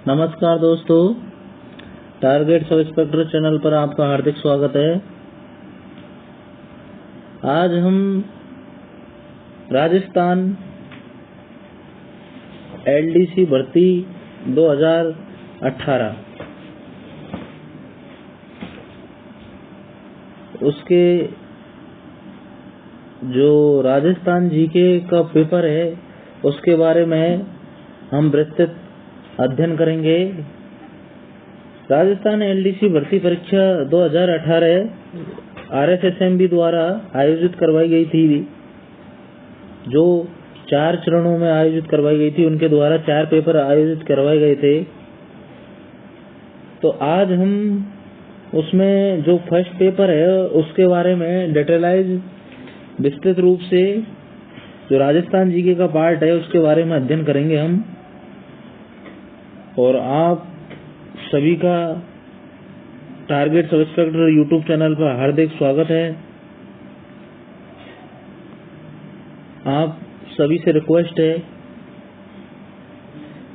नमस्कार दोस्तों, target sub inspector channel पर आपका हार्दिक स्वागत है। आज हम राजस्थान एलडीसी भर्ती 2018 उसके जो राजस्थान जीके का पेपर है उसके बारे में हम विस्तृत अध्ययन करेंगे। राजस्थान एलडीसी भर्ती परीक्षा 2018 आरएसएसएमबी द्वारा आयोजित करवाई गई थी, जो 4 चरणों में आयोजित करवाई गई थी। उनके द्वारा 4 पेपर आयोजित करवाए गए थे। तो आज हम उसमें जो फर्स्ट पेपर है उसके बारे में डिटेलाइज विस्तृत रूप से जो राजस्थान जीके का पार्ट है उसके बारे में अध्ययन करेंगे हम। और आप सभी का target sub inspector YouTube channel पर हार्दिक स्वागत है। आप सभी से रिक्वेस्ट है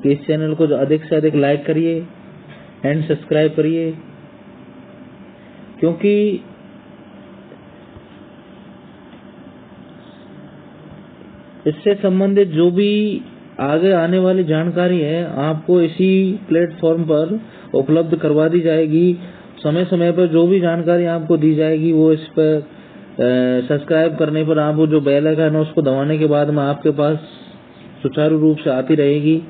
कि इस चैनल को अधिक से अधिक लाइक करिए एंड सब्सक्राइब करिए, क्योंकि इससे संबंधित जो भी आगे आने वाली जानकारी है आपको इसी प्लेटफॉर्म पर उपलब्ध करवा दी जाएगी। समय समय पर जो भी जानकारी आपको दी जाएगी वो इस पर सब्सक्राइब करने पर आपको जो बेल आइकन है उसको दबाने के बाद में आपके पास सुचारू रूप से आती रहेगी।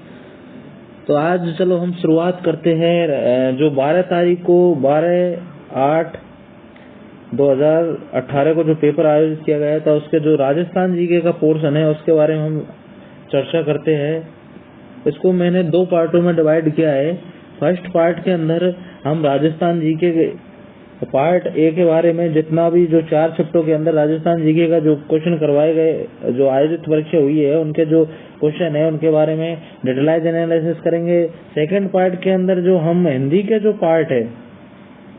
तो आज चलो हम शुरुआत करते हैं। जो 12 तारीख को 12/8/2018 को जो पेपर आयोजित किया गया था उसके जो राजस्थान जीके का पोर्शन है उसके बारे में हम चर्चा करते हैं। इसको मैंने 2 पार्टों में डिवाइड किया है। फर्स्ट पार्ट के अंदर हम राजस्थान जीके के पार्ट ए के बारे में जितना भी जो 4 शिफ्टों के अंदर राजस्थान जीके का जो क्वेश्चन करवाए गए, जो आयोजित परीक्षा हुई है उनके जो क्वेश्चन है उनके बारे में डिटेलाइज एनालिसिस करेंगे। सेकंड पार्ट के अंदर जो हम हिंदी के जो पार्ट है,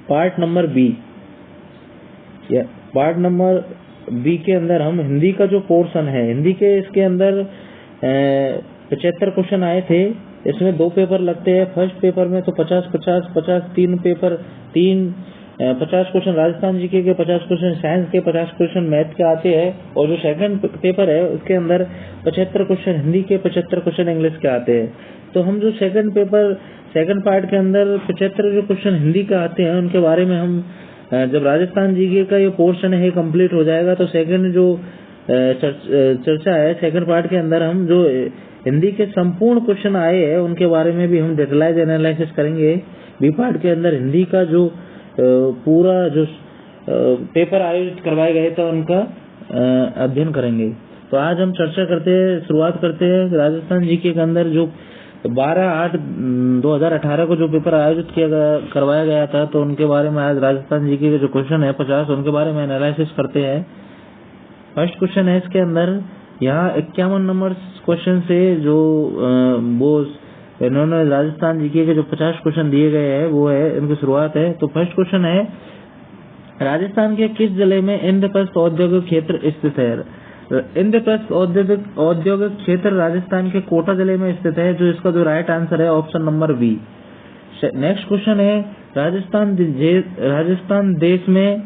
पार्ट नंबर बी या पार्ट नंबर बी के अंदर हम हिंदी का जो पोर्शन है, हिंदी के इसके अंदर 75 क्वेश्चन आए थे। इसमें 2 पेपर लगते हैं। फर्स्ट पेपर में तो 50 3 पेपर 50 क्वेश्चन राजस्थान जीके के, 50 क्वेश्चन साइंस के, 50 क्वेश्चन मैथ के आते हैं। और जो सेकंड पेपर है उसके अंदर 75 क्वेश्चन हिंदी के, 75 क्वेश्चन इंग्लिश के आते हैं। तो हम जो सेकंड पार्ट के अंदर 75 जो क्वेश्चन हिंदी के आते हैं उनके बारे में हम जब राजस्थान जीके का ये पोर्शन है कंप्लीट हो जाएगा तो सेकंड जो चर्चा है सेकंड पार्ट के अंदर हम जो हिंदी के संपूर्ण क्वेश्चन आए हैं उनके बारे में भी हम डिटेलाइज एनालिसिस करेंगे। बी पार्ट के अंदर हिंदी का जो पूरा जो पेपर आयोजित करवाए गए थे उनका अध्ययन करेंगे। तो आज हम शुरुआत करते हैं राजस्थान जीके के अंदर जो 12/8/2018 को जो पेपर आयोजित करवाया गया था तो उनके बारे में आज राजस्थान जीके के जो क्वेश्चन है 50 उनके बारे में एनालिसिस करते हैं। फर्स्ट क्वेश्चन है इसके अंदर यहाँ 51 नंबर क्वेश्चन से जो वो इन्होंने राजस्थान जीके के जो 50 क्वेश्चन दिए गए हैं वो है इनकी शुरुआत है। तो फर्स्ट क्वेश्चन है, राजस्थान के किस जिले में इंद्रप्रस्थ औद्योगिक क्षेत्र स्थित है? इंद्रप्रस्थ औद्योगिक क्षेत्र राजस्थान के कोटा जिले में स्थित है, जो इसका जो राइट आंसर है option number B. Next question है, राजस्थान देश में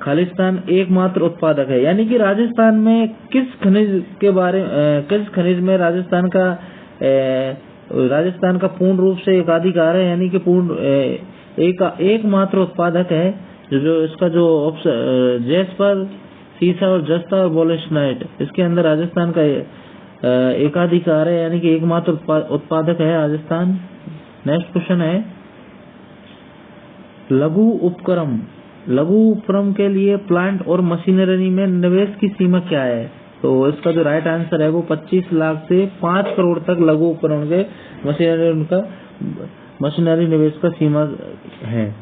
खालिस्तान एकमात्र उत्पादक है, यानी कि राजस्थान में किस खनिज में राजस्थान का पूर्ण रूप से एकाधिकार है, यानी कि एकमात्र उत्पादक है। जो इसका जो ऑप्शन जेस्पर, सीसा और जस्ता और बोलेस्नाइट, इसके अंदर राजस्थान का एकाधिकार है, यानी कि एकमात्र उत्पादक है राजस्थान। नेक्स्ट क्वेश्चन है, लघु उपक्रम के लिए प्लांट और मशीनरी में निवेश की सीमा क्या है? तो इसका जो राइट आंसर है वो 25 लाख से 5 करोड़ तक लघु उपकरण के मशीनरी निवेश का सीमा है।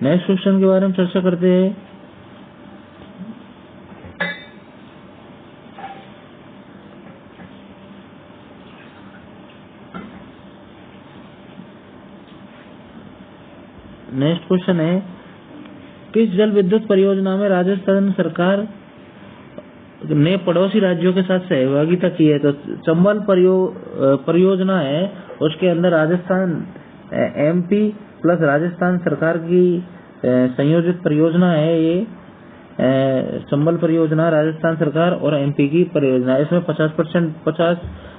नेक्स्ट क्वेश्चन के बारे में चर्चा करते हैं। नेक्स्ट क्वेश्चन है, किस जल विद्युत परियोजना में राजस्थान सरकार ने पड़ोसी राज्यों के साथ सहभागिता की है? तो चंबल परियोजना है उसके अंदर राजस्थान MP प्लस राजस्थान सरकार की संयोजित परियोजना है ये, संबल परियोजना राजस्थान सरकार और MP की परियोजना। इसमें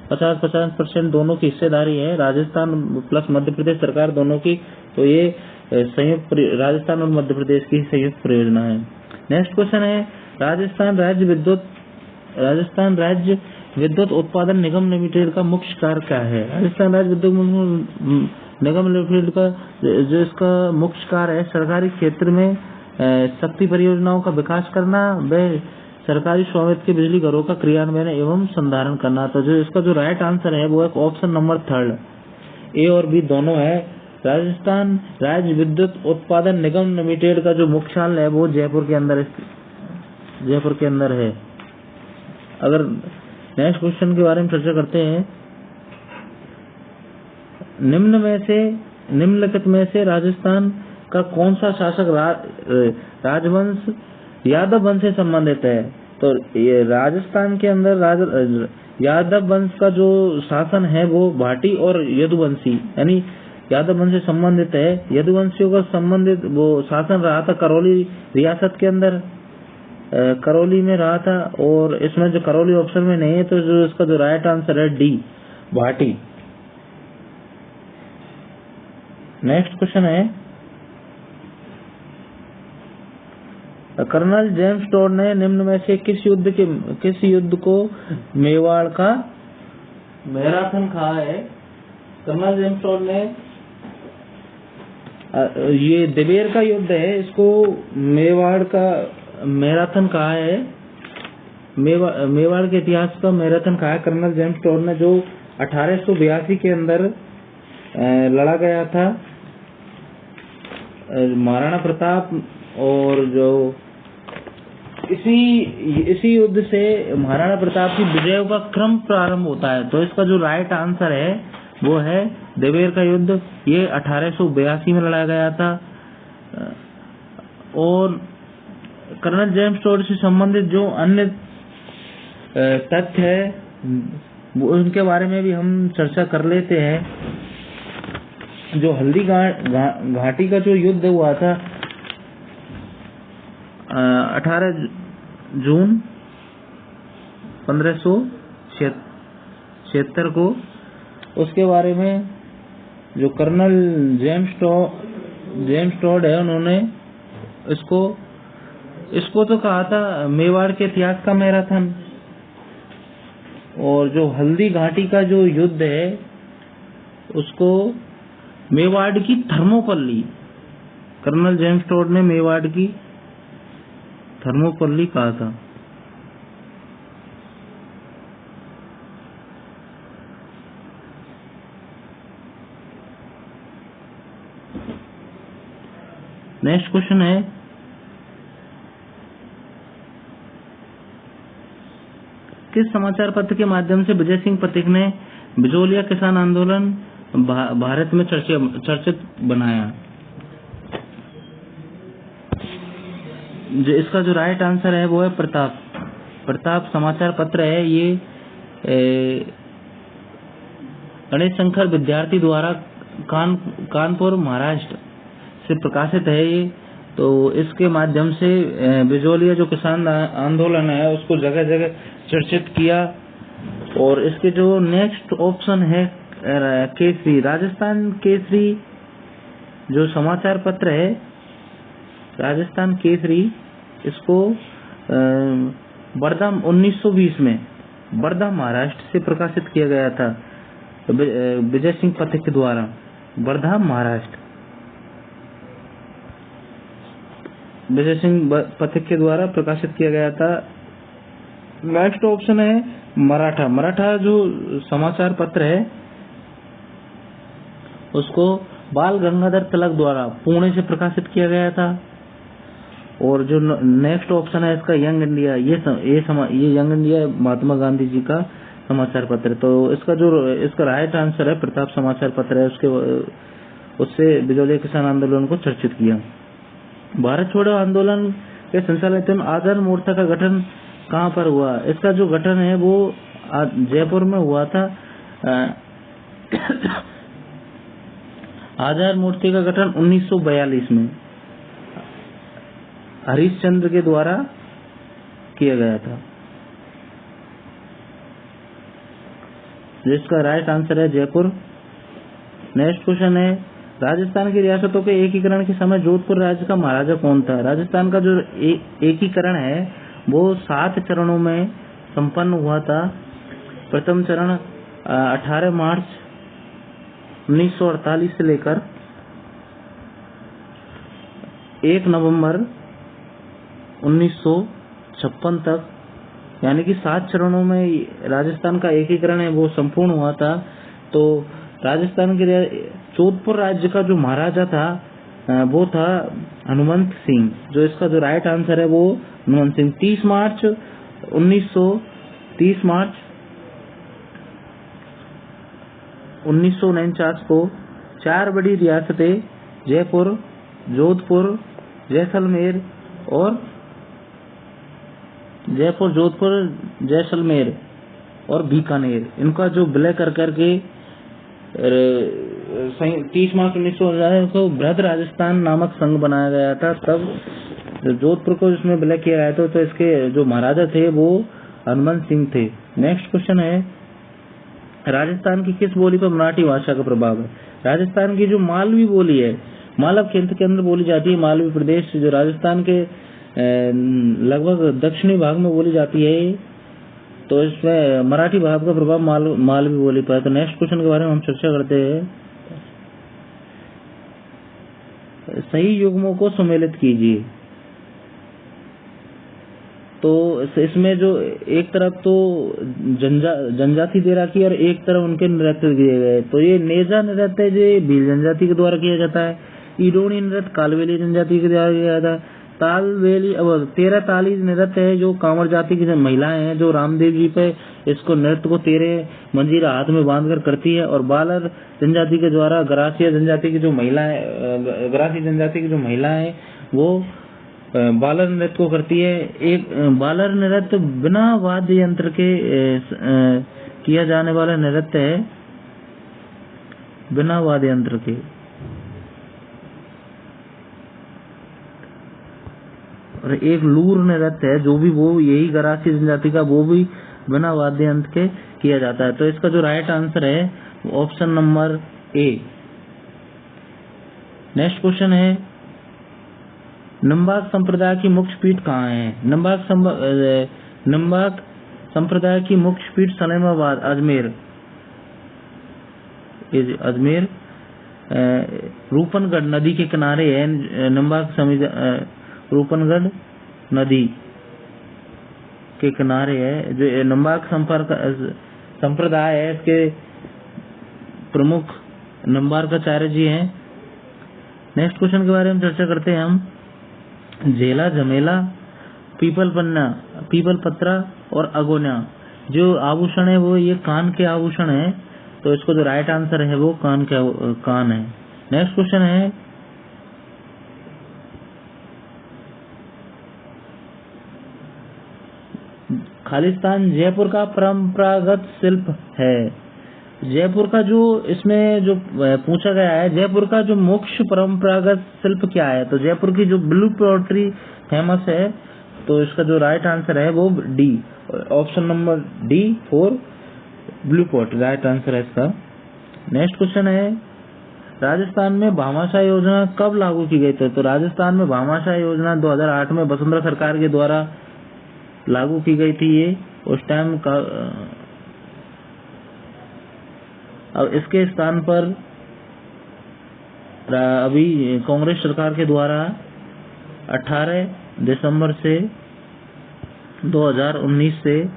50% दोनों की हिस्सेदारी है, राजस्थान प्लस मध्य प्रदेश सरकार दोनों की। तो ये संयुक्त राजस्थान और मध्य प्रदेश की संयुक्त परियोजना है। नेक्स्ट क्वेश्चन है राजस्थान राज्य विद्युत उत्पादन निगम लिमिटेड का मुख्य कार्य क्या है? राजस्थान राज्य विद्युत निगम लिमिटेड का जो इसका मुख्य कार्य है, सरकारी क्षेत्र में शक्ति परियोजनाओं का विकास करना व सरकारी स्वामित्व के बिजली घरों का क्रियान्वयन एवं संधारण करना। तो जो इसका जो राइट आंसर है वो है ऑप्शन नंबर 3, A और B दोनों है। राजस्थान राज्य विद्युत उत्पादन निगम लिमिटेड का जो मुख्यालय है वो जयपुर के अंदर है। अगर नेक्स्ट क्वेश्चन के बारे में चर्चा करते हैं, निम्नलिखित में से राजस्थान का कौन सा शासक राजवंश यादव वंश से संबंधित है? तो ये राजस्थान के अंदर यादव वंश का जो शासन है वो भाटी और यदुवंशी यानी यादव वंश से संबंधित है। यदुवंशियों का संबंधित वो शासन रहा था करौली रियासत के अंदर, करौली में रहा था। और इसमें जो करौली ऑप्शन में नहीं है, तो जो इसका जो राइट आंसर है D भाटी। नेक्स्ट क्वेश्चन है कर्नल जेम्स टोड ने निम्न में से किस युद्ध को मेवाड़ का मैराथन कहा है? कर्नल जेम्स टोड ने ये दिवेर का युद्ध है, इसको मेवाड़ का मैराथन कहा है। मेवाड़ के इतिहास का मैराथन कहा है कर्नल जेम्स टोड ने, जो 1882 के अंदर लड़ा गया था। महाराणा प्रताप और जो इसी युद्ध से महाराणा प्रताप की विजयों का क्रम प्रारंभ होता है। तो इसका जो राइट आंसर है वो है दिवेर का युद्ध। ये 1882 में लड़ा गया था। और कर्नल जेम्स टोड से संबंधित जो अन्य तथ्य है उनके बारे में भी हम चर्चा कर लेते हैं। जो हल्दी घाटी का जो युद्ध हुआ था 18 जून 1576 को, उसके बारे में जो कर्नल जेम्स टोड है उन्होंने इसको तो कहा था मेवाड़ के इतिहास का मैराथन। और जो हल्दी घाटी का जो युद्ध है उसको मेवाड़ की थर्मोपल्ली, कर्नल जेम्स टोड ने मेवाड़ की थर्मोपल्ली कहा था। नेक्स्ट क्वेश्चन है किस समाचार पत्र के माध्यम से विजय सिंह पथिक ने बिजोलिया किसान आंदोलन भारत में चर्चित बनाया? जो इसका जो राइट आंसर है वो है प्रताप समाचार पत्र है। ये गणेश शंकर विद्यार्थी द्वारा कानपुर महाराष्ट्र से प्रकाशित है ये। तो इसके माध्यम से बिजोलिया जो किसान आंदोलन है उसको जगह जगह चर्चित किया। और इसके जो नेक्स्ट ऑप्शन है केसरी, राजस्थान केसरी जो समाचार पत्र है राजस्थान केसरी, इसको वर्धा 1920 में वर्धा महाराष्ट्र से प्रकाशित किया गया था विजय सिंह पथिक के द्वारा। वर्धा महाराष्ट्र विजय सिंह पथिक के द्वारा प्रकाशित किया गया था। नेक्स्ट ऑप्शन है मराठा जो समाचार पत्र है उसको बाल गंगाधर तिलक द्वारा पुणे से प्रकाशित किया गया था। और जो नेक्स्ट ऑप्शन है इसका यंग इंडिया, ये यंग इंडिया महात्मा गांधी जी का समाचार पत्र। तो इसका राइट आंसर है प्रताप समाचार पत्र है। उससे बिजोलिया किसान आंदोलन को चर्चित किया। भारत छोड़ो आंदोलन के संचालन आजाद मोर्चा का गठन कहाँ पर हुआ? इसका जो गठन है वो जयपुर में हुआ था आधार मूर्ति का गठन 1942 में हरिश्चंद्र के द्वारा किया गया था, जिसका राइट आंसर है जयपुर। नेक्स्ट क्वेश्चन है, राजस्थान की रियासतों के एकीकरण के समय जोधपुर राज्य का महाराजा कौन था? राजस्थान का जो एकीकरण है वो 7 चरणों में संपन्न हुआ था। प्रथम चरण 18 मार्च 1948 से लेकर 1 नवंबर 1956 तक, यानी कि 7 चरणों में राजस्थान का एकीकरण है वो संपूर्ण हुआ था। तो राजस्थान के जोधपुर राज्य का जो महाराजा था वो था हनुमंत सिंह, जो इसका जो राइट आंसर है वो हनुमंत सिंह। 30 मार्च 1949 को 4 बड़ी रियासतें जयपुर, जोधपुर, जैसलमेर और बीकानेर, इनका जो विलय कर करके 30 मार्च 1949 को बृहद राजस्थान नामक संघ बनाया गया था। तब जोधपुर को इसमें विलय किया गया था। तो इसके जो महाराजा थे वो हनुमंत सिंह थे। नेक्स्ट क्वेश्चन है, राजस्थान की किस बोली पर मराठी भाषा का प्रभाव है? राजस्थान की जो मालवी बोली है, मालव क्षेत्र के अंदर बोली जाती है। मालवी प्रदेश जो राजस्थान के लगभग दक्षिणी भाग में बोली जाती है, तो इसमें मराठी भाषा का प्रभाव मालवी बोली पर है। तो नेक्स्ट क्वेश्चन के बारे में हम चर्चा करते हैं। सही युग्मों को सम्मिलित कीजिए। तो इसमें जो एक तरफ तो जनजाति दे रखी और एक तरफ उनके नृत्य दिए गए। तो ये नेजा नृत्य जो भील जनजाति के द्वारा किया जाता है। ईडोनी नृत्य कालवेली जनजाति के द्वारा किया जाता है। तालवेली 13 ताली नृत्य है जो कांवड़ जाति की महिलाएं हैं, जो रामदेव जी पे इसको नृत्य को 13 मंजीरा हाथ में बांधकर करती है। और बालर जनजाति के द्वारा गरासिया जनजाति की जो महिलाएं हैं वो बालर नृत्य को करती है। एक बालर नृत्य बिना वाद्य यंत्र के किया जाने वाला नृत्य है, बिना वाद्य यंत्र के। और एक लूर नृत्य है जो भी वो यही गरासी जनजाति का, वो भी बिना वाद्य यंत्र के किया जाता है। तो इसका जो राइट आंसर है option number A. Next question है, नंबाक संप्रदाय की मुख्य पीठ कहाँ है? नंबाक संप्रदाय की मुख्य पीठ सलेमाबाद, अजमेर रूपनगढ़ नदी के किनारे है। रूपनगढ़ नदी के किनारे है। जो नंबाक संप्रदाय है इसके प्रमुख नंबार्काचार्य जी हैं। नेक्स्ट क्वेश्चन के बारे में चर्चा करते हैं हम। झेला, झमेला, पीपल पत्रा और अगोना जो आभूषण है वो ये कान के आभूषण है। तो इसको जो राइट आंसर है वो कान है। नेक्स्ट क्वेश्चन है, खालिस्तान जयपुर का परंपरागत शिल्प है। जयपुर का जो इसमें जो पूछा गया है, जयपुर का जो मुख्य परंपरागत शिल्प क्या है? तो जयपुर की जो ब्लू पोट्री फेमस है। तो इसका जो राइट आंसर है वो D, option number D 4 blue pottery right answer है इसका। नेक्स्ट क्वेश्चन है, राजस्थान में भामाशाह योजना कब लागू की गई थी? तो राजस्थान में भामाशाह योजना 2008 में वसुंधरा सरकार के द्वारा लागू की गई थी। ये उस टाइम का। अब इसके स्थान पर अभी कांग्रेस सरकार के द्वारा 18 दिसंबर से 2019 से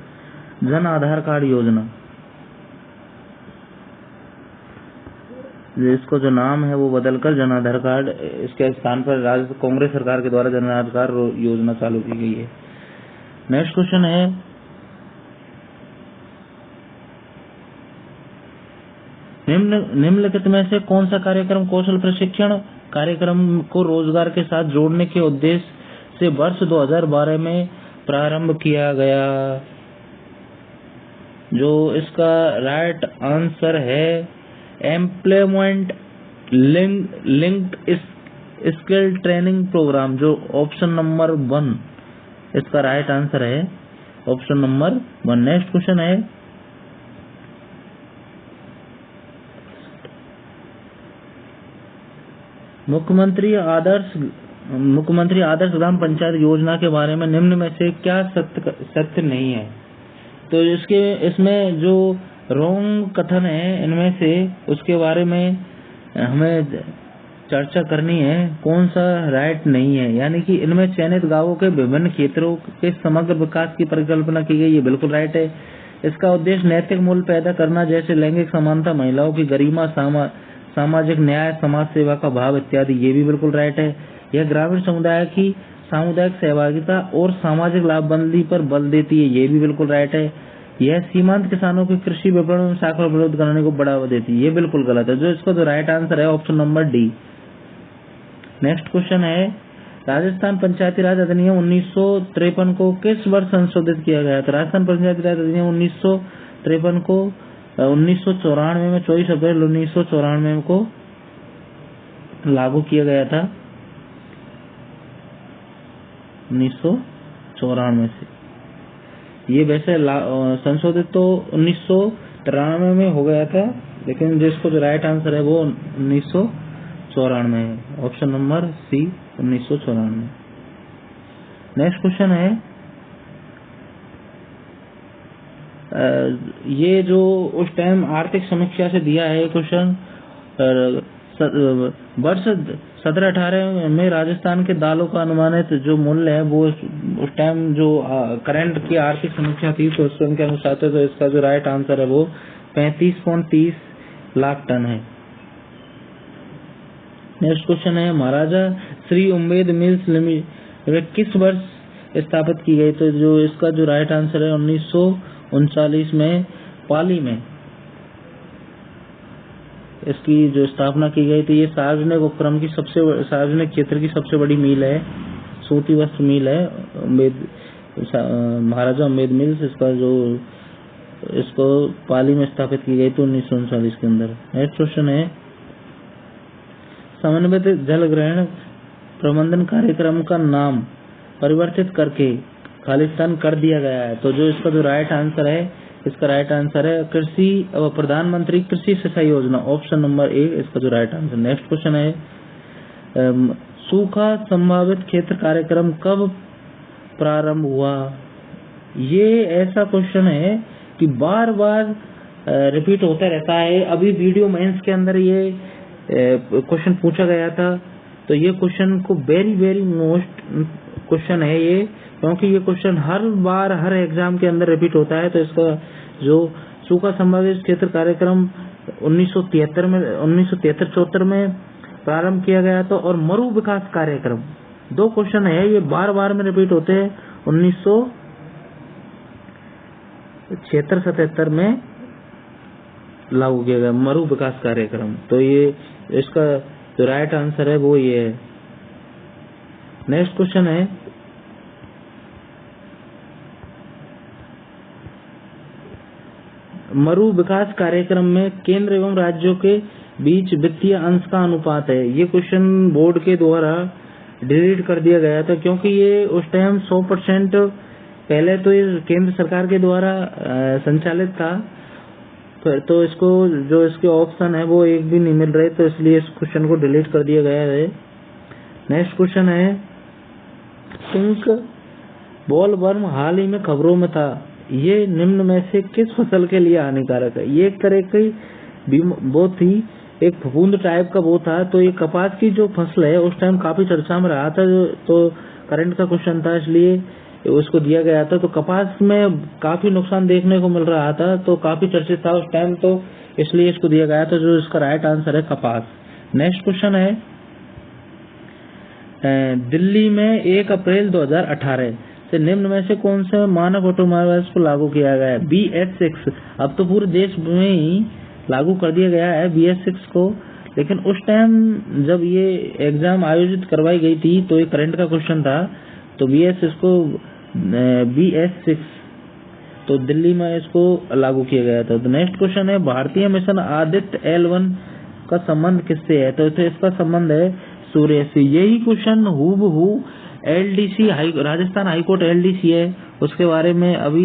जन आधार कार्ड योजना, इसको जो नाम है वो बदलकर जन आधार कार्ड, इसके स्थान पर कांग्रेस सरकार के द्वारा जन आधार कार्ड योजना चालू की गई है। नेक्स्ट क्वेश्चन है, निम्नलिखित में से कौन सा कार्यक्रम कौशल प्रशिक्षण कार्यक्रम को रोजगार के साथ जोड़ने के उद्देश्य से वर्ष 2012 में प्रारंभ किया गया? जो इसका राइट आंसर है employment linked skill training programme, जो ऑप्शन नंबर 1 इसका राइट आंसर है, ऑप्शन नंबर 1। नेक्स्ट क्वेश्चन है, मुख्यमंत्री आदर्श ग्राम पंचायत योजना के बारे में निम्न में से क्या सत्य नहीं है। तो इसमें जो रॉन्ग कथन है इनमें से उसके बारे में हमें चर्चा करनी है, कौन सा राइट नहीं है। यानी कि इनमें चयनित गांवों के विभिन्न क्षेत्रों के समग्र विकास की परिकल्पना की गई, ये बिल्कुल राइट है। इसका उद्देश्य नैतिक मूल्य पैदा करना, जैसे लैंगिक समानता, महिलाओं की गरिमा, सामाजिक न्याय, समाज सेवा का भाव इत्यादि, ये भी बिल्कुल राइट है। यह ग्रामीण समुदाय की सामुदायिक सहभागिता और सामाजिक लाभबंदी पर बल देती है, ये भी बिल्कुल राइट है। यह सीमांत किसानों की कृषि विपणन में शाखा विरोध करने को बढ़ावा देती है, ये बिल्कुल गलत है। जो इसका जो राइट आंसर है, option number D. Next question है, राजस्थान पंचायती राज अधिनियम 1953 को किस वर्ष संशोधित किया गया? तो राजस्थान पंचायती राज अधिनियम 1953 को 1994 में 24 अप्रैल 1994 को लागू किया गया था, 1994 से। ये वैसे संशोधित तो 1993 में हो गया था, लेकिन जिसको जो राइट आंसर है वो 1994 है, option number C 1994। Next question है, ये जो उस टाइम आर्थिक समीक्षा से दिया है क्वेश्चन, वर्ष 17-18 में राजस्थान के दालों का अनुमानित जो मूल्य है वो उस टाइम जो करंट की आर्थिक समीक्षा थी तो उसके अनुसार, तो इसका जो राइट आंसर है वो 35.30 लाख टन है। नेक्स्ट क्वेश्चन है, महाराजा श्री उम्मेद मिल्स लिमिटेड किस वर्ष स्थापित की गई? तो जो इसका जो राइट आंसर है 1939 में पाली में इसकी जो स्थापना की गई थी। ये सार्वजनिक उपक्रम की सार्वजनिक क्षेत्र की सबसे बड़ी मिल है, सूती वस्त्र मिल है, महाराजा उम्मेद मिल्स। इसको पाली में स्थापित की गई थी 1939 के अंदर। नेक्स्ट क्वेश्चन है, समन्वित जल ग्रहण प्रबंधन कार्यक्रम का नाम परिवर्तित करके खालिस्तान कर दिया गया है। तो जो इसका जो राइट आंसर है, इसका राइट आंसर है कृषि प्रधानमंत्री कृषि सिंचाई योजना, ऑप्शन नंबर ए इसका जो राइट आंसर। नेक्स्ट क्वेश्चन है, सूखा संभावित क्षेत्र कार्यक्रम कब प्रारंभ हुआ? ये ऐसा क्वेश्चन है कि बार बार रिपीट होता रहता है। अभी वीडियो मेंस के अंदर ये क्वेश्चन पूछा गया था, तो ये क्वेश्चन को वेरी मोस्ट क्वेश्चन है ये, क्योंकि ये क्वेश्चन हर बार हर एग्जाम के अंदर रिपीट होता है। तो इसका जो सूखा संभावित क्षेत्र कार्यक्रम 1973-74 में प्रारंभ किया गया था, और मरु विकास कार्यक्रम, दो क्वेश्चन है ये बार बार में रिपीट होते हैं, 1976-77 में लागू किया गया मरु विकास कार्यक्रम। तो ये इसका जो राइट आंसर है वो ये है। नेक्स्ट क्वेश्चन है, मरु विकास कार्यक्रम में केंद्र एवं राज्यों के बीच वित्तीय अंश का अनुपात है। ये क्वेश्चन बोर्ड के द्वारा डिलीट कर दिया गया था, क्योंकि ये उस टाइम 100% पहले तो ये केंद्र सरकार के द्वारा संचालित था, तो इसको जो इसके ऑप्शन है वो एक भी नहीं मिल रहे, तो इसलिए इस क्वेश्चन को डिलीट कर दिया गया है। नेक्स्ट क्वेश्चन है, पिंक बॉलवर्म हाल ही में खबरों में था, ये निम्न में से किस फसल के लिए हानिकारक है? ये एक तरह की वो थी, एक फफूंद टाइप का वो था। तो ये कपास की जो फसल है उस टाइम काफी चर्चा में रहा था, तो करंट का क्वेश्चन था इसलिए उसको दिया गया था। तो कपास में काफी नुकसान देखने को मिल रहा था, तो काफी चर्चित था उस टाइम, तो इसलिए इसको दिया गया था। जो इसका राइट आंसर है कपास। नेक्स्ट क्वेश्चन है, दिल्ली में 1 अप्रैल 2018 से निम्न में से कौन से मानक ऑटोमोबाइल्स को लागू किया गया है? BS6 अब तो पूरे देश में ही लागू कर दिया गया है BS6 को, लेकिन उस टाइम जब ये एग्जाम आयोजित करवाई गई थी तो ये करंट का क्वेश्चन था, तो BS6 तो दिल्ली में इसको लागू किया गया था। तो नेक्स्ट क्वेश्चन है, भारतीय मिशन आदित्य L1 का संबंध किससे है? तो इसका संबंध है सूर्य से। यही क्वेश्चन हूबहू एलडीसी राजस्थान हाईकोर्ट एलडीसी है, उसके बारे में अभी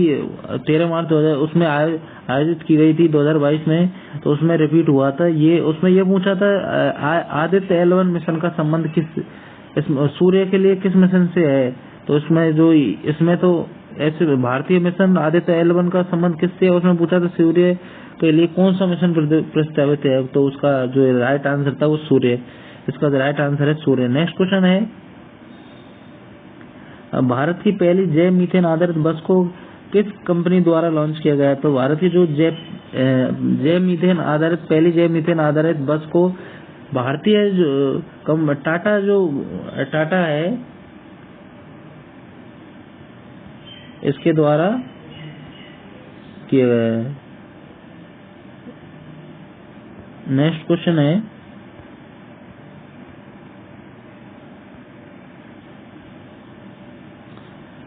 13 मार्च 2000 उसमें आयोजित की गई थी 2022 में, तो उसमें रिपीट हुआ था। उसमें ये पूछा था आदित्य L1 मिशन का संबंध सूर्य के लिए किस मिशन से है? तो इसमें तो ऐसे भारतीय मिशन आदित्य L1 का संबंध किससे है? उसमें पूछा था सूर्य के लिए कौन सा मिशन प्रस्तावित है, तो उसका जो राइट आंसर था वो सूर्य। इसका राइट आंसर है सूर्य। नेक्स्ट क्वेश्चन है, भारत की पहली जैव मीथेन आधारित बस को किस कंपनी द्वारा लॉन्च किया गया है? तो भारत की जो जैव मीथेन आधारित पहली जैव मीथेन आधारित बस को भारतीय टाटा है, इसके द्वारा किया गया है। नेक्स्ट क्वेश्चन है,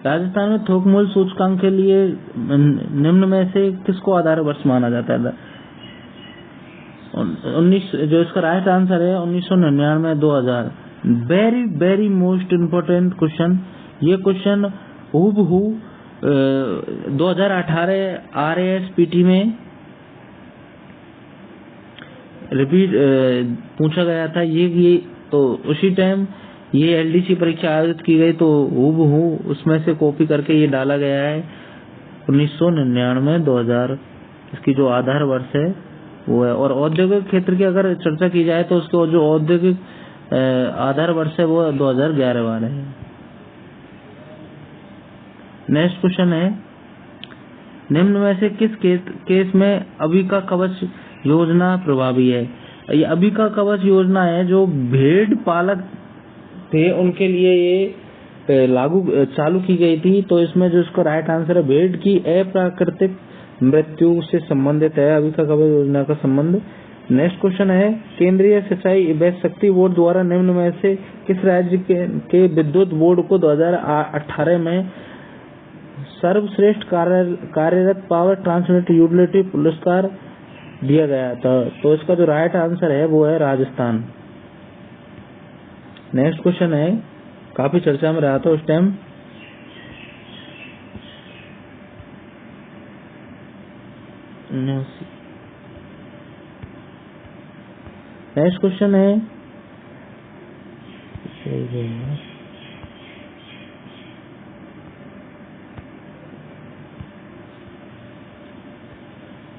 राजस्थान में थोक मूल्य सूचकांक के लिए निम्न में से किसको आधार वर्ष माना जाता है? जो इसका राइट आंसर है 1999-2000। Very very most important question. ये क्वेश्चन हूबहू 2018 RASPT में रिपीट पूछा गया था। ये तो उसी टाइम ये एलडीसी परीक्षा आयोजित की गई, तो हूबहू उसमें से कॉपी करके ये डाला गया है 1999-2000। इसकी जो आधार वर्ष है वो है। और औद्योगिक क्षेत्र की अगर चर्चा की जाए तो उसके जो औद्योगिक आधार वर्ष है वो 2011 वाला है। नेक्स्ट क्वेश्चन है, निम्न में से किस केस में अबिका कवच योजना प्रभावी है? ये अबिका कवच योजना है, जो भेड़ पालक थे उनके लिए ये चालू की गई थी। तो इसमें जो इसका राइट आंसर है भेड़ की अप्राकृतिक मृत्यु से संबंधित है अबिका कवच योजना का संबंध। नेक्स्ट क्वेश्चन है, केंद्रीय सिंचाई एवं शक्ति बोर्ड द्वारा निम्न में से किस राज्य के विद्युत बोर्ड को 2018 में सर्वश्रेष्ठ कार्यरत पावर ट्रांसमिट यूटिलिटी पुरस्कार दिया गया था? तो इसका जो राइट आंसर है वो है राजस्थान। नेक्स्ट क्वेश्चन है, काफी चर्चा में रहा था उस टाइम। नेक्स्ट क्वेश्चन है,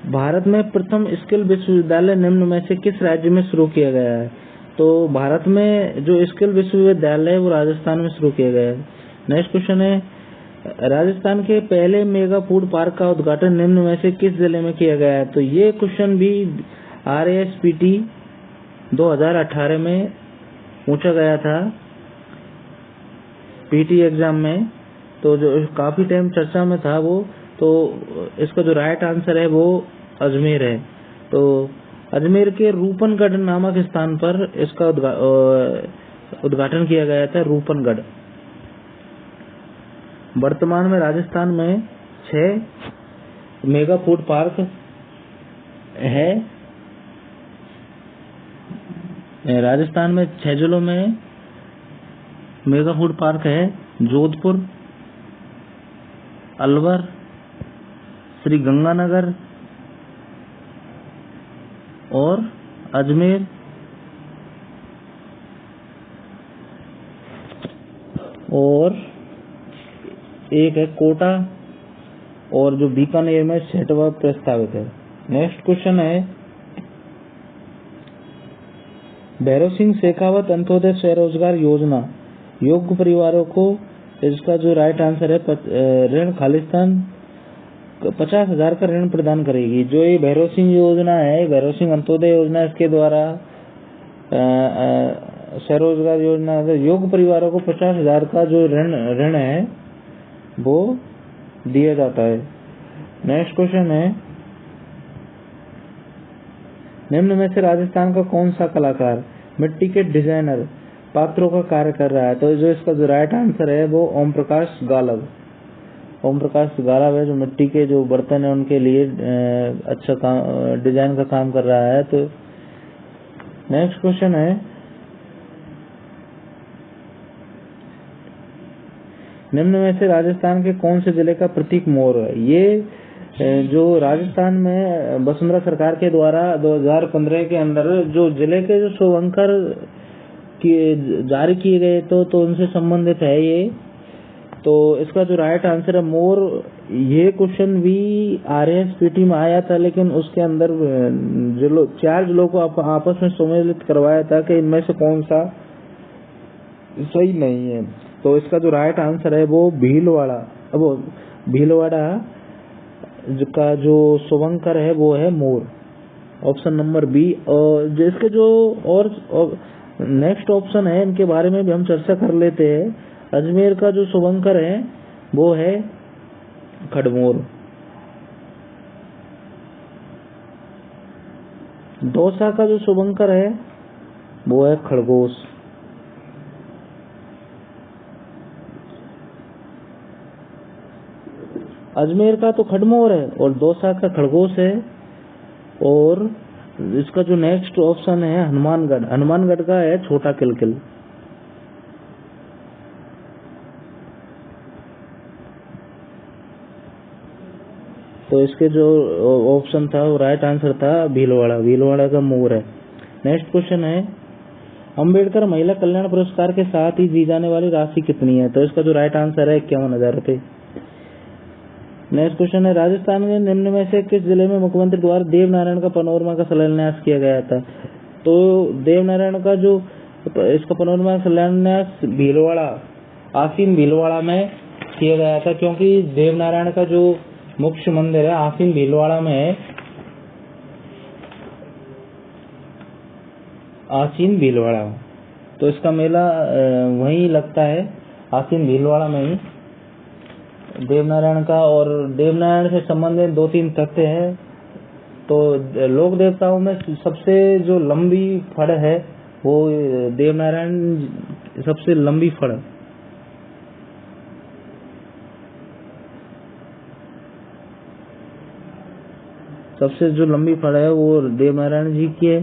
भारत में प्रथम स्किल विश्वविद्यालय निम्न में से किस राज्य में शुरू किया गया है? तो भारत में जो स्किल विश्वविद्यालय है वो राजस्थान में शुरू किया गया है। नेक्स्ट क्वेश्चन है, राजस्थान के पहले मेगा फूड पार्क का उद्घाटन निम्न में से किस जिले में किया गया है? तो ये क्वेश्चन भी RASPT 2018 में पूछा गया था PT एग्जाम में, तो जो काफी टाइम चर्चा में था वो। तो इसका जो राइट आंसर है वो अजमेर है। तो अजमेर के रूपनगढ़ नामक स्थान पर इसका उद्घाटन किया गया था, रूपनगढ़। वर्तमान में राजस्थान में 6 मेगा फूड पार्क है। राजस्थान में 6 जिलों में मेगा फूड पार्क है, जोधपुर, अलवर, श्री गंगानगर और अजमेर और एक है कोटा, और जो बीकानेर में 6वां प्रस्तावित है। नेक्स्ट क्वेश्चन है, भैरव सिंह शेखावत अंत्योदय स्वरोजगार योजना योग्य परिवारों को, इसका जो राइट आंसर है ऋण खालिस्तान 50,000 का ऋण प्रदान करेगी। जो ये भैरव सिंह योजना है, भैरव सिंह अंत्योदय योजना, इसके द्वारा स्वरोजगार योजना योग्य परिवारों को 50,000 का जो ऋण है वो दिया जाता है। नेक्स्ट क्वेश्चन है, निम्न में से राजस्थान का कौन सा कलाकार मिट्टी के डिजाइनर पात्रों का कार्य कर रहा है? तो जो इसका जो राइट आंसर है वो ओम प्रकाश गालव है, जो मिट्टी के जो बर्तन है उनके लिए अच्छा डिजाइन का काम कर रहा है। तो नेक्स्ट क्वेश्चन है, निम्न में से राजस्थान के कौन से जिले का प्रतीक मोर है? ये जो राजस्थान में वसुंधरा सरकार के द्वारा 2015 के अंदर जो जिले के जो शुभंकर जारी किए गए तो उनसे संबंधित है ये। तो इसका जो राइट आंसर है मोर। ये क्वेश्चन भी RASPT में आया था, लेकिन उसके अंदर 4 जिलों को आपस में सम्मिलित करवाया था कि इनमें से कौन सा सही नहीं है। तो इसका जो राइट आंसर है वो भीलवाड़ा का जो शुभंकर है वो है मोर, ऑप्शन नंबर बी। और जिसके जो और नेक्स्ट ऑप्शन है इनके बारे में भी हम चर्चा कर लेते हैं। अजमेर का जो शुभंकर है वो है खड़मोर। दौसा का जो शुभंकर है वो है खरगोश। अजमेर का तो खड़मोर है और दौसा का खरगोश है। और इसका जो नेक्स्ट ऑप्शन है हनुमानगढ़ का है छोटा किलकिल। तो इसके जो ऑप्शन था वो राइट आंसर था भीलवाड़ा का मोर है। नेक्स्ट क्वेश्चन है, अंबेडकर महिला कल्याण पुरस्कार के साथ ही दी जाने वाली राशि कितनी है? तो इसका जो राइट आंसर है 51,000 रुपए। नेक्स्ट क्वेश्चन है, राजस्थान के निम्न में से किस जिले में मुख्यमंत्री द्वारा देवनारायण का पनोरमा का शिलान्यास किया गया था? तो देवनारायण का जो इसका पनोरमा शिलान्यास आसीन भीलवाड़ा में किया गया था, क्योंकि देवनारायण का जो मुख्य मंदिर है आसीन भीलवाड़ा में है। आसीन भीलवाड़ा, तो इसका मेला वहीं लगता है आसीन भीलवाड़ा में ही देवनारायण का। और देवनारायण से संबंधित 2-3 तथ्य हैं। तो लोक देवताओं में सबसे जो लंबी फड़ है वो देवनारायण सबसे लंबी फड़, सबसे जो लंबी फड़ है वो देवनारायण जी की है।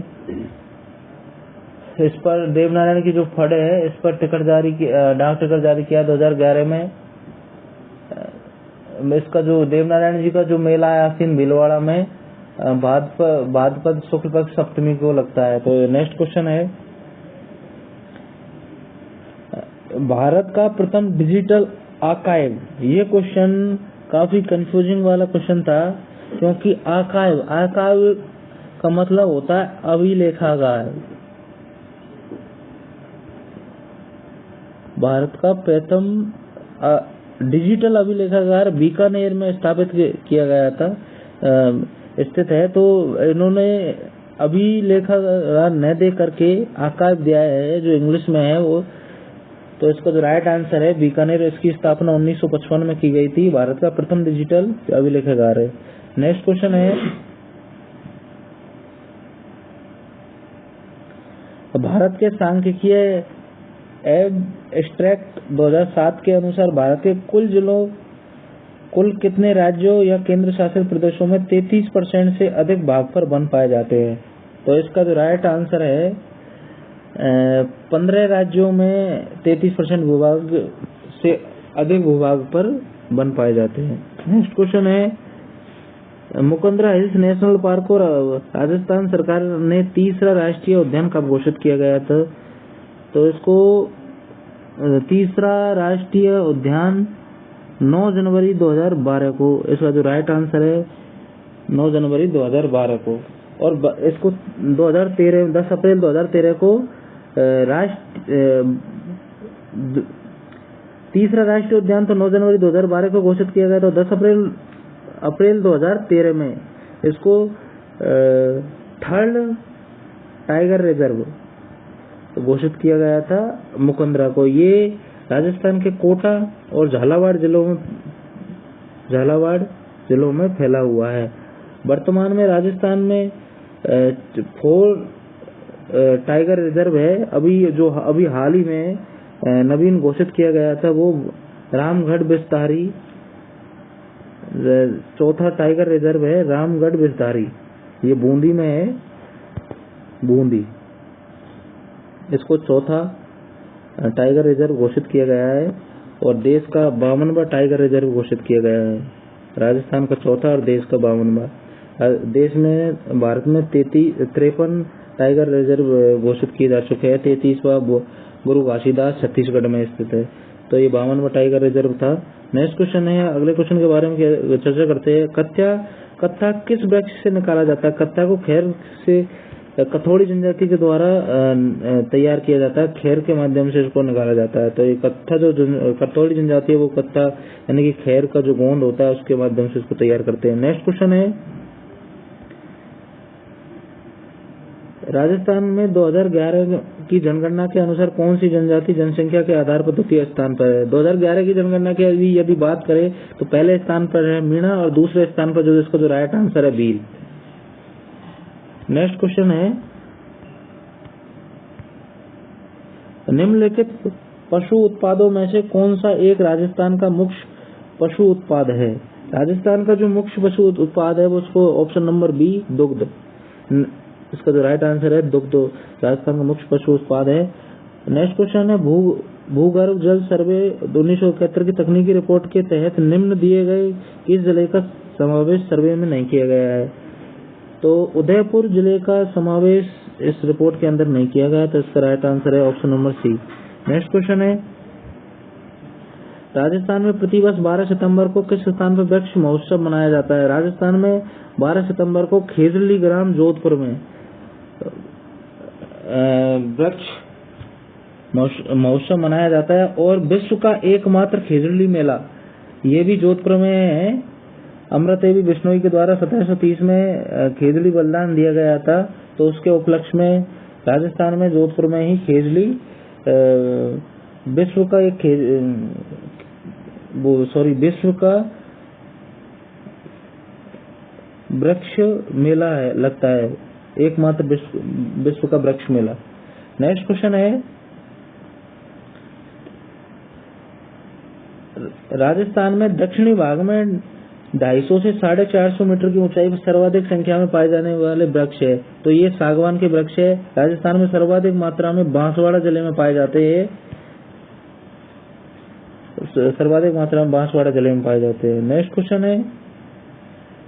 इस पर देवनारायण की जो फड़ है इस पर डाक टिकट जारी किया 2011 में। इसका जो देवनारायण जी का जो मेला है आसीन भीलवाड़ा में भाद्रपद शुक्ल पक्ष सप्तमी को लगता है। तो नेक्स्ट क्वेश्चन है, भारत का प्रथम डिजिटल आर्काइव। ये क्वेश्चन काफी कंफ्यूजिंग वाला क्वेश्चन था, क्योंकि आर्काइव का मतलब होता है अभिलेखागार। भारत का प्रथम डिजिटल अभिलेखागार बीकानेर में स्थापित किया गया था, स्थित है। तो इन्होंने अभिलेखागार न दे करके आर्काइव दिया है जो इंग्लिश में है वो। तो इसका जो राइट आंसर है बीकानेर। इसकी स्थापना 1955 में की गई थी। भारत का प्रथम डिजिटल अभिलेखागार है। नेक्स्ट क्वेश्चन है, भारत के सांख्यिकीय एब्स्ट्रैक्ट 2007 के अनुसार भारत के कुल कितने राज्यों या केंद्र शासित प्रदेशों में 33% से अधिक भागफल वन पाए जाते हैं? तो इसका जो राइट आंसर है 15 राज्यों में 33% भूभाग से अधिक भूभाग पर वन पाए जाते हैं। नेक्स्ट क्वेश्चन है, मुकुंदरा हिल्स नेशनल पार्क को राजस्थान सरकार ने तीसरा राष्ट्रीय उद्यान कब घोषित किया गया था? तो इसको तीसरा राष्ट्रीय उद्यान 9 जनवरी 2012 को। इसका जो राइट आंसर है 9 जनवरी 2012 को। और इसको 10 अप्रैल 2013 को तीसरा राष्ट्रीय उद्यान तो 9 जनवरी 2012 को घोषित किया गया था। 10 अप्रैल 2013 में इसको थर्ड टाइगर रिजर्व घोषित किया गया था मुकुंदरा को। ये राजस्थान के कोटा और झालावाड़ जिलों में फैला हुआ है। वर्तमान में राजस्थान में 4 टाइगर रिजर्व है। अभी हाल ही में नवीन घोषित किया गया था वो रामगढ़ विस्तारी, चौथा टाइगर रिजर्व है रामगढ़ विस्तारी। ये बूंदी में है, बूंदी। इसको चौथा टाइगर रिजर्व घोषित किया गया है और देश का 52वां टाइगर रिजर्व घोषित किया गया है। राजस्थान का चौथा और देश का 52वां। देश में भारत में 53 टाइगर रिजर्व घोषित किए जा चुके हैं। 33वां गुरु घासीदास छत्तीसगढ़ में स्थित है। तो ये 52वां टाइगर रिजर्व था। नेक्स्ट क्वेश्चन है, अगले क्वेश्चन के बारे में चर्चा करते हैं। कत्था किस वृक्ष से निकाला जाता है? कत्था को खेर से कथोड़ी जनजाति के द्वारा तैयार किया जाता है। खेर के माध्यम से इसको निकाला जाता है। तो ये कत्था जो कथोड़ी जनजाति है वो कत्था यानी कि खेर का जो गोंद होता है उसके माध्यम से इसको तैयार करते हैं। नेक्स्ट क्वेश्चन है, राजस्थान में 2011 की जनगणना के अनुसार कौन सी जनजाति जनसंख्या के आधार पर द्वितीय स्थान पर है? 2011 की जनगणना की यदि बात करें तो पहले स्थान पर है मीणा और दूसरे स्थान पर जो इसका जो राइट आंसर है भील। नेक्स्ट क्वेश्चन है, निम्नलिखित पशु उत्पादों में से कौन सा एक राजस्थान का मुख्य पशु उत्पाद है? राजस्थान का जो मुख्य पशु उत्पाद है वो उसको ऑप्शन नंबर बी दुग्ध। इसका जो राइट आंसर है दुग्ध राजस्थान का मुख्य पशु उत्पाद है। नेक्स्ट क्वेश्चन है, भूगर्भ जल सर्वे 1971 की तकनीकी रिपोर्ट के तहत निम्न दिए गए किस जिले का समावेश सर्वे में नहीं किया गया है? तो उदयपुर जिले का समावेश इस रिपोर्ट के अंदर नहीं किया गया, तो इसका राइट आंसर है option number C. Next question है, राजस्थान में प्रतिवर्ष 12 सितंबर को किस स्थान पर वृक्ष महोत्सव मनाया जाता है? राजस्थान में 12 सितंबर को खेजड़ी ग्राम जोधपुर में वृक्ष महोत्सव मनाया जाता है और विश्व का एकमात्र खेजड़ी मेला ये भी जोधपुर में है। अमृत देवी बिश्नोई के द्वारा 1730 में खेजड़ी बलिदान दिया गया था, तो उसके उपलक्ष्य में राजस्थान में जोधपुर में ही खेजड़ी विश्व का विश्व का वृक्ष मेला है लगता है, एकमात्र विश्व का वृक्ष मेला। नेक्स्ट क्वेश्चन है, राजस्थान में दक्षिणी भाग में 250 से 450 मीटर की ऊंचाई पर सर्वाधिक संख्या में पाए जाने वाले वृक्ष है, तो ये सागवान के वृक्ष है। राजस्थान में सर्वाधिक मात्रा में बांसवाड़ा जिले में पाए जाते हैं। सर्वाधिक मात्रा में बांसवाड़ा जिले में पाए जाते हैं। नेक्स्ट क्वेश्चन है,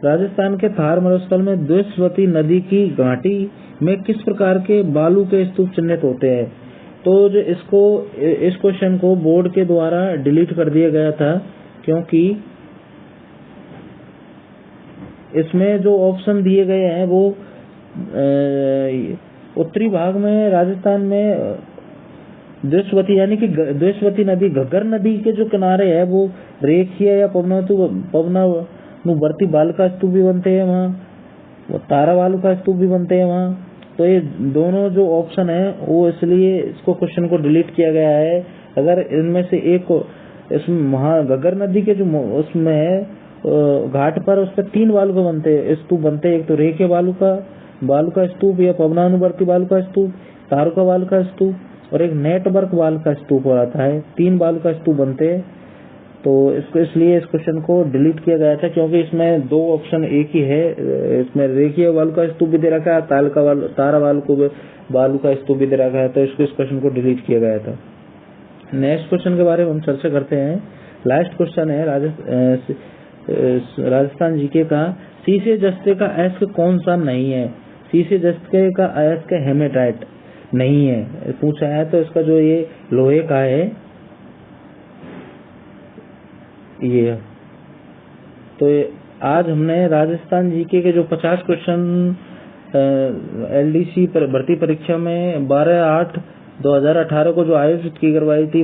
राजस्थान के थार मरुस्थल में द्विशवती नदी की घाटी में किस प्रकार के बालू के स्तूप चिन्हित होते हैं? तो जो इस क्वेश्चन को बोर्ड के द्वारा डिलीट कर दिया गया था, क्योंकि इसमें जो ऑप्शन दिए गए हैं वो उत्तरी भाग में राजस्थान में द्विशवती यानी कि द्विशवती नदी घग्गर नदी के जो किनारे है वो रेखीय या पवनानुवर्ती बालू का स्तूप भी बनते हैं वहाँ, तारा बालू का स्तूप भी बनते हैं वहाँ। तो ये दोनों जो ऑप्शन है वो इसलिए इसको क्वेश्चन को डिलीट किया गया है। अगर इनमें से एक इसमें वहाँ घग्गर नदी के जो उसमें है घाट पर उस पर 3 बालू का स्तूप बनते हैं, एक तो रेखीय बालू का स्तूप या पवनानुवर्ती बालू का स्तूप, तारुका बालू का स्तूप और एक नेटवर्क बालू का स्तूप हो जाता है। 3 बालू का स्तूप बनते हैं, तो इसको इसलिए इस क्वेश्चन को डिलीट किया गया था, क्योंकि इसमें 2 ऑप्शन एक ही है। इसमें रेखीय बालू का स्तूप भी दे रखा है, तारा बालू का स्तूप भी दे रखा है, तो इसको इस क्वेश्चन को डिलीट किया गया था। नेक्स्ट क्वेश्चन के बारे में हम चर्चा करते हैं। लास्ट क्वेश्चन है राजस्थान जीके का, सीसे जस्ते का अयस्क कौन सा नहीं है? सीसे जस्ते का अयस्क हेमेटाइट नहीं है पूछा है, तो इसका जो ये लोहे का है ये। तो आज हमने राजस्थान जीके के जो 50 क्वेश्चन एलडीसी पर भर्ती परीक्षा में 12/8/2018 को जो आयोजित की करवाई थी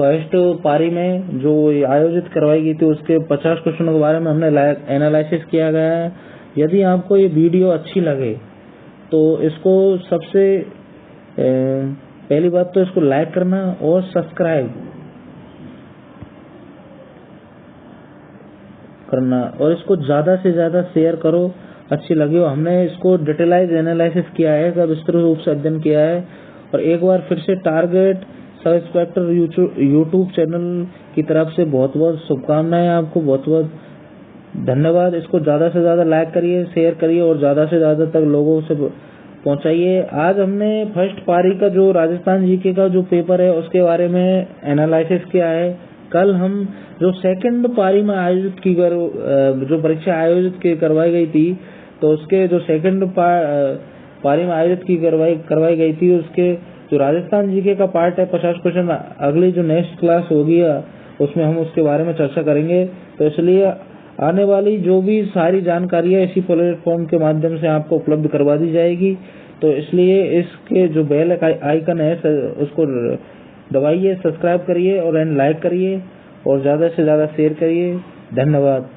फर्स्ट पारी में जो आयोजित करवाई गई थी उसके 50 क्वेश्चनों के बारे में हमने एनालिसिस किया गया है। यदि आपको ये वीडियो अच्छी लगे तो इसको सबसे पहली बात तो इसको लाइक करना और सब्सक्राइब करना और इसको ज्यादा से ज्यादा शेयर करो। अच्छी लगी हो, हमने इसको डिटेलाइज एनालिसिस किया है, सब विस्तृत रूप से अध्ययन किया है। और एक बार फिर से target sub inspector YouTube channel की तरफ से बहुत बहुत शुभकामनाएं आपको, बहुत बहुत धन्यवाद। इसको ज्यादा से ज्यादा लाइक करिए, शेयर करिए और ज्यादा से ज्यादा तक लोगों से पहुंचाइए। आज हमने फर्स्ट पारी का जो राजस्थान जीके का जो पेपर है उसके बारे में एनालिसिस किया है। कल हम जो सेकंड पारी में आयोजित की जो परीक्षा आयोजित करवाई गई थी, तो उसके जो सेकंड पारी में आयोजित करवाई गई थी, उसके जो राजस्थान जीके का पार्ट है 50 क्वेश्चन, अगली जो नेक्स्ट क्लास होगी उसमें हम उसके बारे में चर्चा करेंगे। तो इसलिए आने वाली जो भी सारी जानकारी है इसी प्लेटफॉर्म के माध्यम से आपको उपलब्ध करवा दी जाएगी। तो इसलिए इसके जो बेल आइकन है उसको दबाइए, सब्सक्राइब करिए और लाइक करिए और ज्यादा से ज्यादा शेयर करिए। धन्यवाद।